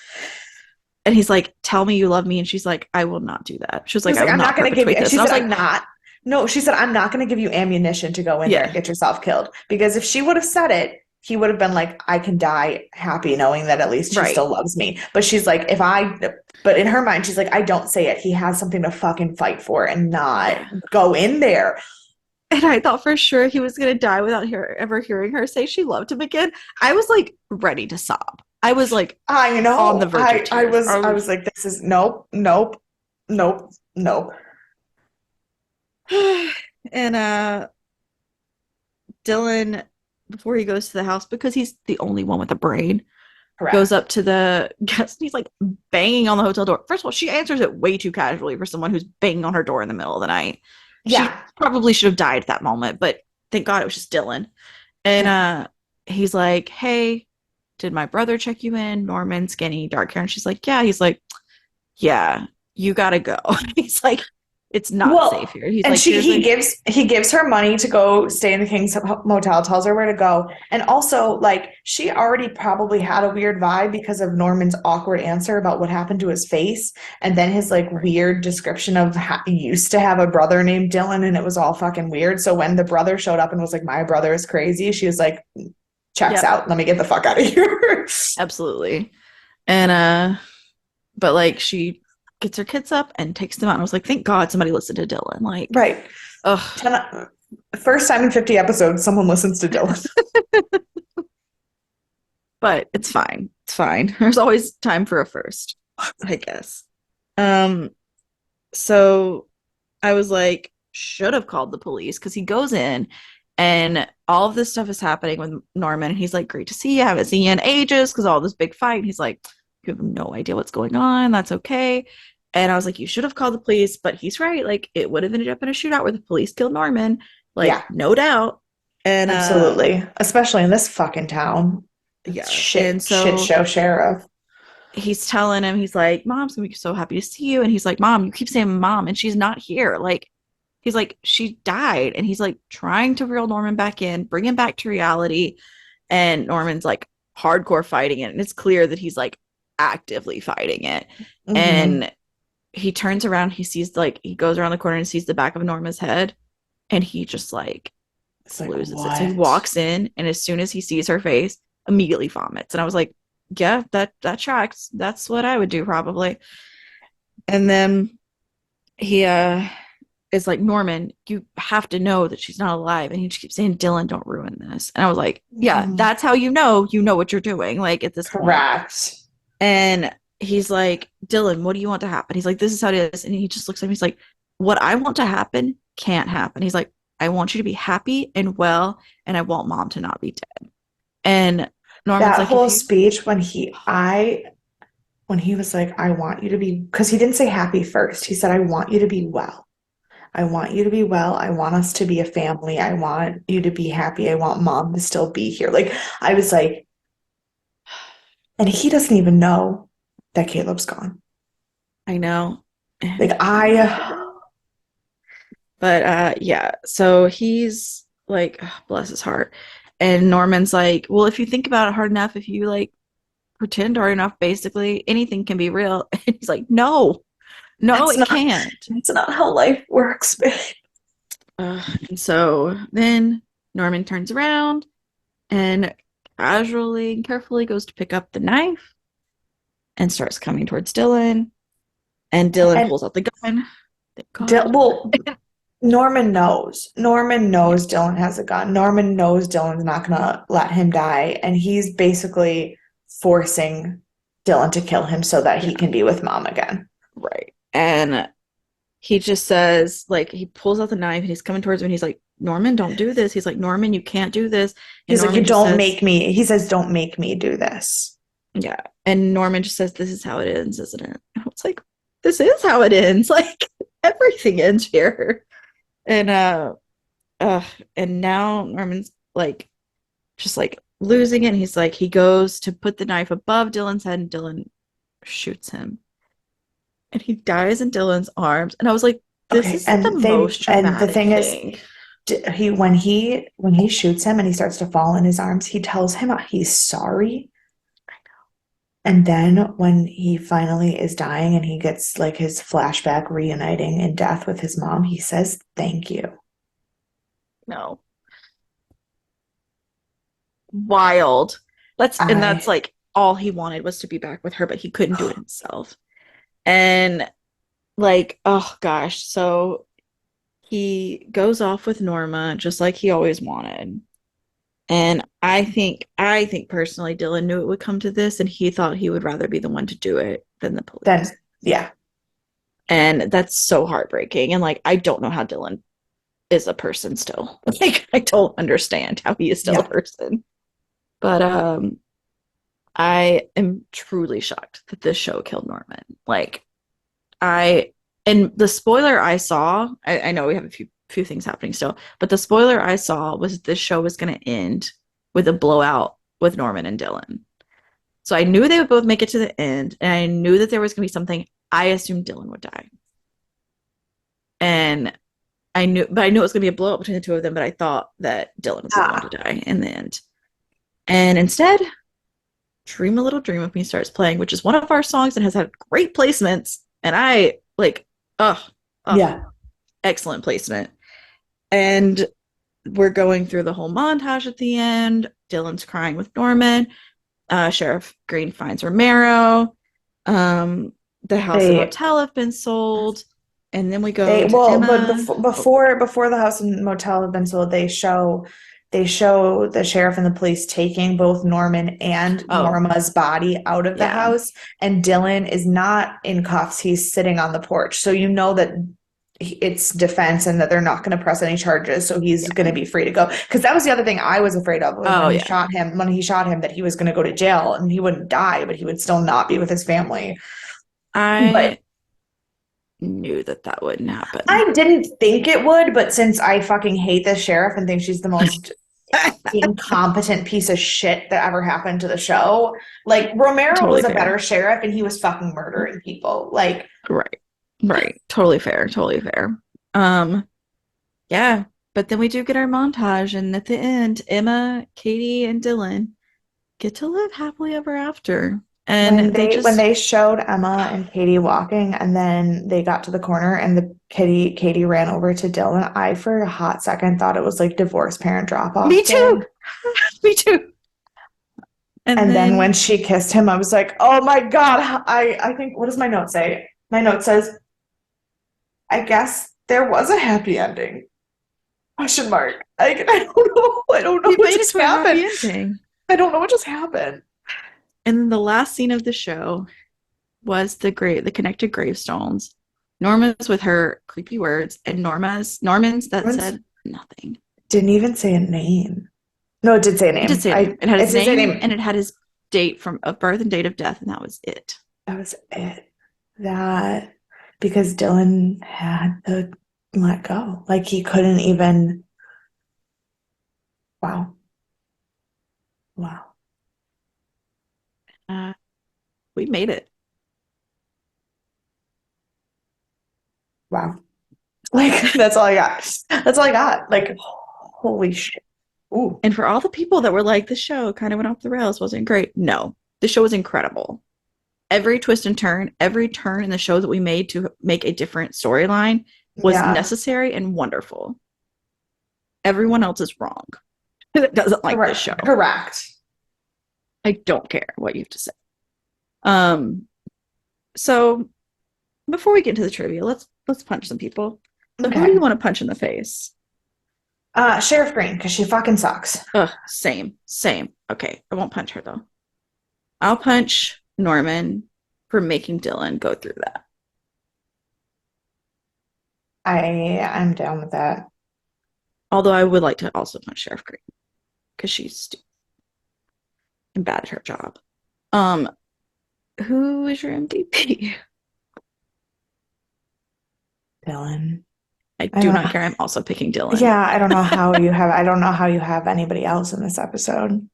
And he's like, tell me you love me. And she's like, I will not do that. She was She like, was I like, will I'm not not going to give you, perpetuate and this. she And I was said, like, I'm not. No, she said, I'm not going to give you ammunition to go in there and yeah, get yourself killed. Because if she would have said it, he would have been like, I can die happy knowing that at least she right. still loves me. But she's like, but in her mind, she's like, I don't say it. He has something to fucking fight for and not Yeah. go in there. And I thought for sure he was going to die without ever hearing her say she loved him again. I was like ready to sob. I was like I on the know. verge of tears. I was like, this is nope, nope, nope, nope. And Dylan, before he goes to the house, because he's the only one with a brain, goes Correct. up to the guest and he's like banging on the hotel door. First of all, she answers it way too casually for someone who's banging on her door in the middle of the night. She Yeah. probably should have died at that moment, but thank God it was just Dylan. And he's like, hey, did my brother check you in? Norman, skinny, dark hair. And she's like, yeah. He's like, yeah, you gotta go. He's like, it's not safe Well, here. He's and like, seriously? he gives her money to go stay in the King's Motel, tells her where to go. And also, like, she already probably had a weird vibe because of Norman's awkward answer about what happened to his face. And then his like weird description of how he used to have a brother named Dylan and it was all fucking weird. So when the brother showed up and was like, my brother is crazy, she was like, checks Yep, out. Let me get the fuck out of here. absolutely. And but like she gets her kids up and takes them out. And I was like, thank God somebody listened to Dylan. Like, Right. ugh. First time in 50 episodes, someone listens to Dylan. but it's fine. It's fine. There's always time for a first, I guess. Um, so I was like, should have called the police because he goes in and all of this stuff is happening with Norman. And he's like, great to see you. I haven't seen you in ages because all this big fight. And he's like, you have no idea what's going on. That's okay. And I was like, you should have called the police. But he's right. Like, it would have ended up in a shootout where the police killed Norman. Like, Yeah, no doubt. And absolutely. Especially in this fucking town. yeah. And Shit so show sheriff. he's telling him, he's like, Mom's gonna be so happy to see you. And he's like, Mom, you keep saying mom, and she's not here. Like, he's like, she died. And he's like trying to reel Norman back in, bring him back to reality. And Norman's like hardcore fighting it. And it's clear that he's like actively fighting it. Hmm. And he turns around, he sees like, he goes around the corner and sees the back of Norma's head. And he just like It's like, loses it. So he what? walks in, and as soon as he sees her face, immediately vomits. And I was like, yeah, that tracks. That's what I would do probably. And then he is like, Norman, you have to know that she's not alive. And he just keeps saying, Dylan, don't ruin this. And I was like, yeah, Mhm. that's how you know what you're doing, like at this point. Correct. And he's like, Dylan, what do you want to happen? He's like, this is how it is. And he just looks at me, he's like, what I want to happen can't happen. He's like, I want you to be happy and well, and I want mom to not be dead. And Norman's That like, if whole you speech when he was like, I want you to be, because he didn't say happy first. He said, I want you to be well. I want you to be well. I want us to be a family. I want you to be happy. I want mom to still be here. Like, I was like, and he doesn't even know that Caleb's gone. I know. Like, And but yeah, so he's like, ugh, bless his heart. And Norman's like, well, if you think about it hard enough, if you like pretend hard enough, basically anything can be real. And he's like, no, no, that's it not, can't. that's not how life works, babe. And so then Norman turns around and casually and carefully goes to pick up the knife and starts coming towards Dylan. And Dylan And pulls out the gun. Thank God. Well, Norman knows. Norman Yeah, knows Dylan has a gun. Norman knows Dylan's not gonna let him die, and he's basically forcing Dylan to kill him so that he yeah, can be with mom again. right. And he just says, like, he pulls out the knife and he's coming towards him and he's like, Norman, don't do this. He's like, Norman, you can't do this. And He's like, you Norman just don't says, make me, he says, don't make me do this. yeah. And Norman just says, this is how it ends, isn't it? And I was like, this is how it ends. Like, everything ends here. And uh and now Norman's like just like losing it. And he's like, he goes to put the knife above Dylan's head and Dylan shoots him. And he dies in Dylan's arms. And I was like, this Okay, is the most and the traumatic thing is, thing. he when he shoots him and he starts to fall in his arms, he tells him he's sorry. And then when he finally is dying and he gets like his flashback reuniting in death with his mom, he says, thank you. No. Wild. That's I, like all he wanted was to be back with her, but he couldn't do it himself. And like, oh gosh, so he goes off with Norma just like he always wanted. And I think personally Dylan knew it would come to this and he thought he would rather be the one to do it than the then, police. yeah, And that's so heartbreaking. And like I don't know how Dylan is a person still. Like I don't understand how he is still a yeah. person. But I am truly shocked that this show killed Norman. Like I and the spoiler I saw, I know we have a few things happening still, but the spoiler I saw was this show was going to end with a blowout with Norman and Dylan. So I knew they would both make it to the end, and I knew that there was going to be something. I assumed Dylan would die, and I knew it was going to be a blowout between the two of them. But I thought that Dylan would be the one to Ah, die in the end, and instead, "Dream a Little Dream of Me" starts playing, which is one of our songs and has had great placements, and I like, oh, oh, yeah. excellent placement. And we're going through the whole montage at the end. Dylan's crying with Norman. Sheriff Green finds Romero. Um, the house and They, motel have been sold. And then we go they, to well, but Emma. Oh, before the house and motel have been sold, they show they show the sheriff and the police taking both Norman and Oh, Norma's body out of the yeah. house, and Dylan is not in cuffs. He's sitting on the porch. So you know that it's defense and that they're not going to press any charges. So he's going Yeah. to be free to go. Because that was the other thing I was afraid of was Oh, yeah. when he shot him, that he was going to go to jail and he wouldn't die, but he would still not be with his family. But I knew that that wouldn't happen. I didn't think it would, but since I fucking hate this sheriff and think she's the most incompetent piece of shit that ever happened to the show, like Romero Totally was a fair. better sheriff and he was fucking murdering people. Like, Right. Right. Totally fair. Totally fair. Um, yeah. But then we do get our montage, and at the end, Emma, Katie, and Dylan get to live happily ever after. And they when just they showed Emma and Katie walking and then they got to the corner and the Katie ran over to Dylan, I for a hot second thought it was like divorce parent drop me off too. day. Me too. And And then when then she kissed him, I was like, oh my God. I think, what does my note say? My note says, I guess there was a happy ending. Question mark. I don't know. I don't know we what made it just to a happy happened. ending. I don't know what just happened. And then the last scene of the show was the connected gravestones. Norma's with her creepy words, and Norman's that Everyone's said nothing. didn't even say a name. No, it did say a It did name. say a name. It had It his did say a name name. and it had his date of birth and date of death, and that was it. That was it. That because Dylan had to let go. Like he couldn't even. Wow. Wow. Uh, we made it. Wow. Like that's all I got. That's all I got. Like holy shit. Ooh. And for all the people that were like, the show kind of went off the rails, wasn't great. No, the show was incredible. Every twist and turn, every turn in the show that we made to make a different storyline was Yeah. necessary and wonderful. Everyone else is wrong that doesn't like this Correct. show. Correct. I don't care what you have to say. Um, so before we get into the trivia, let's punch some people. So who do you Okay. want to punch in the face? Sheriff Green, because she fucking sucks. Ugh, same, same. Okay, I won't punch her though. I'll punch Norman for making Dylan go through that. I'm down with that. Although I would like to also punch Sheriff Green because she's stupid and bad at her job. Um, who is your MVP? Dylan. I I do don't not know. care. I'm also picking Dylan. Yeah, I don't know how you have anybody else in this episode.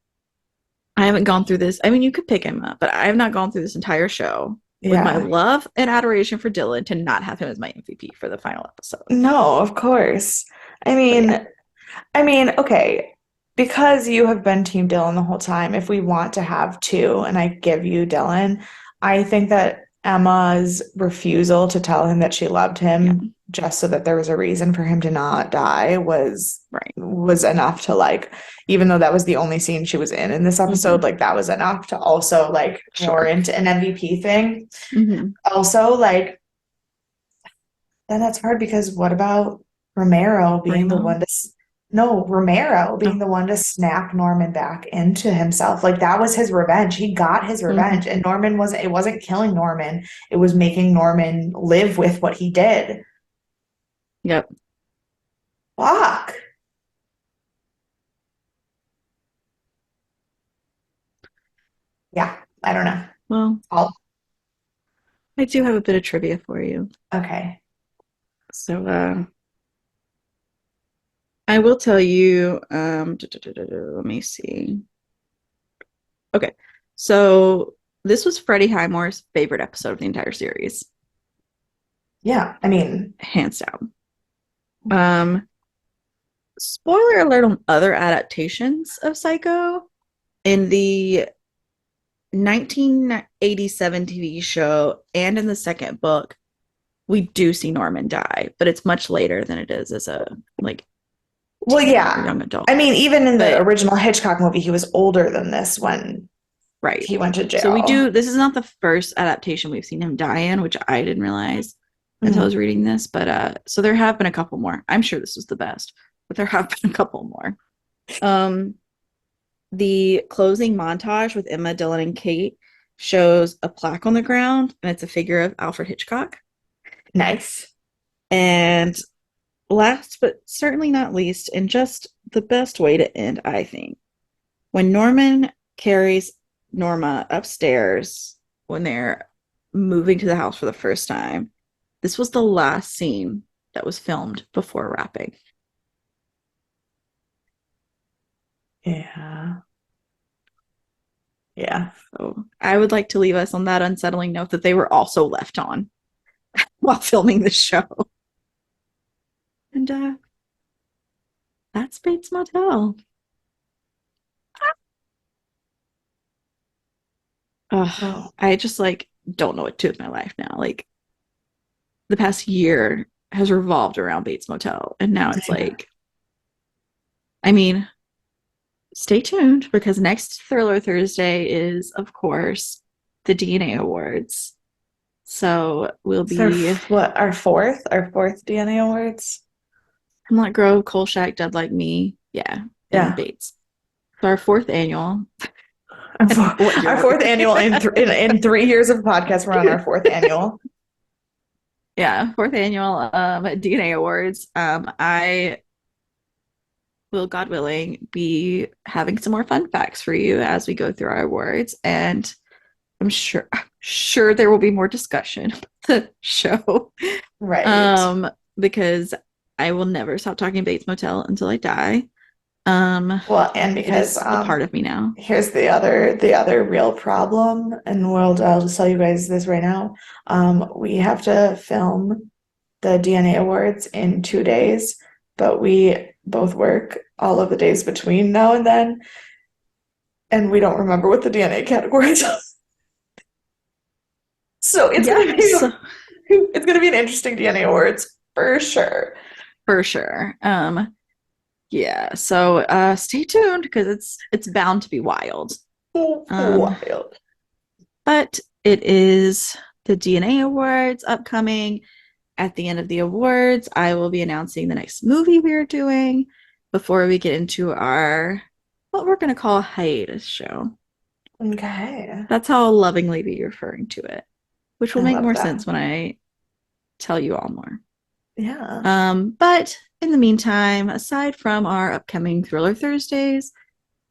I haven't gone through this. I mean, you could pick him up, but I have not gone through this entire show with my Yeah. love and adoration for Dylan to not have him as my MVP for the final episode. No, of course. I But yeah, mean, okay, because you have been Team Dylan the whole time, if we want to have two, and I give you Dylan, I think that Emma's refusal to tell him that she loved yeah, him just so that there was a reason for him to not die right. was enough to like, even though that was the only scene she was in this episode, Hmm. like that was enough to also like Sure. warrant an MVP thing. Hmm. Also, like then that's hard because what about Romero being the Remo. one to, no, Romero being Oh. the one to snap Norman back into himself. Like that was his revenge. He got his revenge. Hmm. And it wasn't killing Norman. It was making Norman live with what he did. Yep. Fuck. Yeah, I don't know. Well, I'll, I do have a bit of trivia for you. okay. So, I will tell you, let me see. Okay. So this was Freddie Highmore's favorite episode of the entire series, Yeah, I mean, hands down. Um, spoiler alert on other adaptations of Psycho. In the 1987 TV show and in the second book, we do see Norman die, but it's much later than it is as a like well, teen or yeah. young adult. I mean, even in the But original Hitchcock movie, he was older than this when right. he went to So we jail. do, this is not the first adaptation we've seen him die in, which I didn't realize until I Mhm. was reading this. But so there have been a couple more. I'm sure this was the best, but there have been a couple more. Um, the closing montage with Emma, Dylan, and Kate shows a plaque on the ground, and it's a figure of Alfred Hitchcock. Nice. And last but certainly not least, and just the best way to end, I think, when Norman carries Norma upstairs when they're moving to the house for the first time, this was the last scene that was filmed before wrapping. Yeah. Yeah. So I would like to leave us on that unsettling note that they were also left on while filming the show. And that's Bates Motel. Oh, I just like don't know what to do with my life now. Like the past year has revolved around Bates Motel, and now it's yeah. like, I mean, stay tuned because next Thriller Thursday is, of course, the DNA Awards. So we'll It's our be what our fourth DNA awards. Hemlock Grove, Kolchak, Dead Like Me, yeah, and Yeah. Bates. So our fourth annual. Our, And four, what year our are fourth we? annual in 3 years of podcast, we're on our fourth annual. Yeah, fourth annual DNA Awards. I will, God willing, be having some more fun facts for you as we go through our awards, and I'm sure there will be more discussion of the show, Right. um, because I will never stop talking Bates Motel until I die. Um, Well, and it because is a part of me now. here's the other real problem, and I'll just tell you guys this right now. We have to film the DNA awards in 2 days, but we both work all of the days between now and then, and we don't remember what the DNA categories are. So it's gonna be Yes, it's gonna be an interesting DNA awards for sure. for sure. Yeah, so stay tuned because it's bound to be wild. Um, Wild. but it is the DNA Awards upcoming. At the end of the awards, I will be announcing the next movie we are doing before we get into our what we're going to call a hiatus show. Okay. That's how I'll lovingly be referring to it, which will I make love more that. sense when I tell you all more. Yeah. But in the meantime, aside from our upcoming Thriller Thursdays,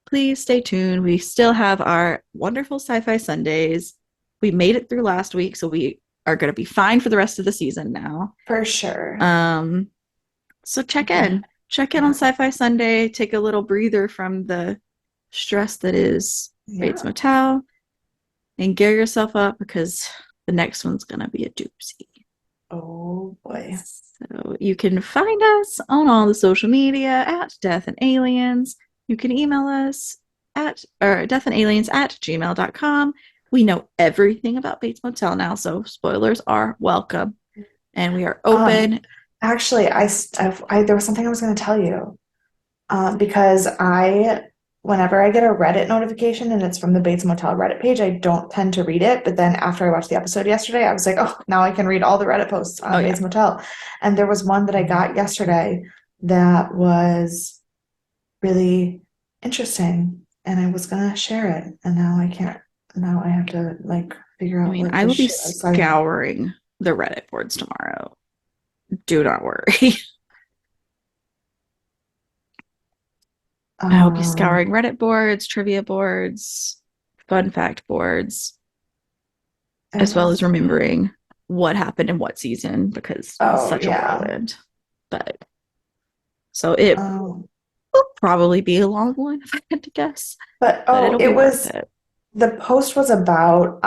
please stay tuned. We still have our wonderful Sci-Fi Sundays. We made it through last week, so we are going to be fine for the rest of the season now. For sure. Um, so check Yeah. in. Check in on Yeah. Sci-Fi Sunday. Take a little breather from the stress that is Bates Yeah. Motel and gear yourself up because the next one's going to be a doozy. Oh boy. So you can find us on all the social media at Death and Aliens. You can email us at or deathandaliens@gmail.com. We know everything about Bates Motel now, so spoilers are welcome. And we are Um, open. Actually, there was something I was going to tell you. Because whenever I get a Reddit notification and it's from the Bates Motel Reddit page, I don't tend to read it. But then after I watched the episode yesterday, I was like, oh, now I can read all the Reddit posts Oh on yeah. Bates Motel. And there was one that I got yesterday that was really interesting, and I was gonna share it, and now I can't. Now I have to like figure I out mean, what I to will be share. So scouring the Reddit boards tomorrow. Do not worry. I will be um, scouring Reddit boards, trivia boards, fun fact boards, I as well love as that. remembering what happened in what season because it's Oh such a yeah. whirlwind. But so it Um, will probably be a long one if I had to guess, but but oh, it'll be it worth was it. the post was about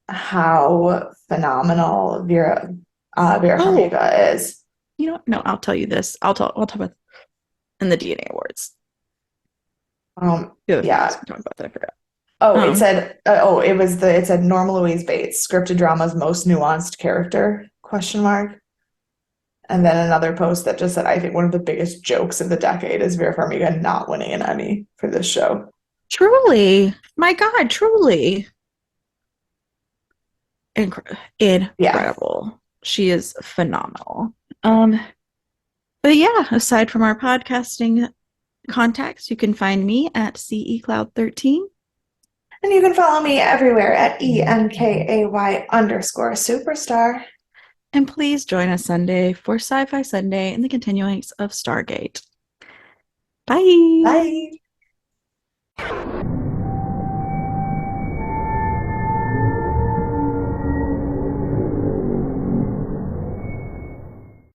how phenomenal Vera Oh, Farmiga is. you know, no, I'll tell you this. I'll talk about in the DNA awards. The other thing I was Yeah. going to talk about that I forgot. Oh, it Um, said it said Norma Louise Bates, scripted drama's most nuanced character? Question mark. And then another post that just said, I think one of the biggest jokes of the decade is Vera Farmiga not winning an Emmy for this show. truly, my God, truly Yeah. incredible. She is phenomenal. Um, but yeah, aside from our podcasting contacts, you can find me at CECloud13. And you can follow me everywhere at ENKAY_superstar. And please join us Sunday for Sci Fi Sunday and the continuance of Stargate. Bye. Bye.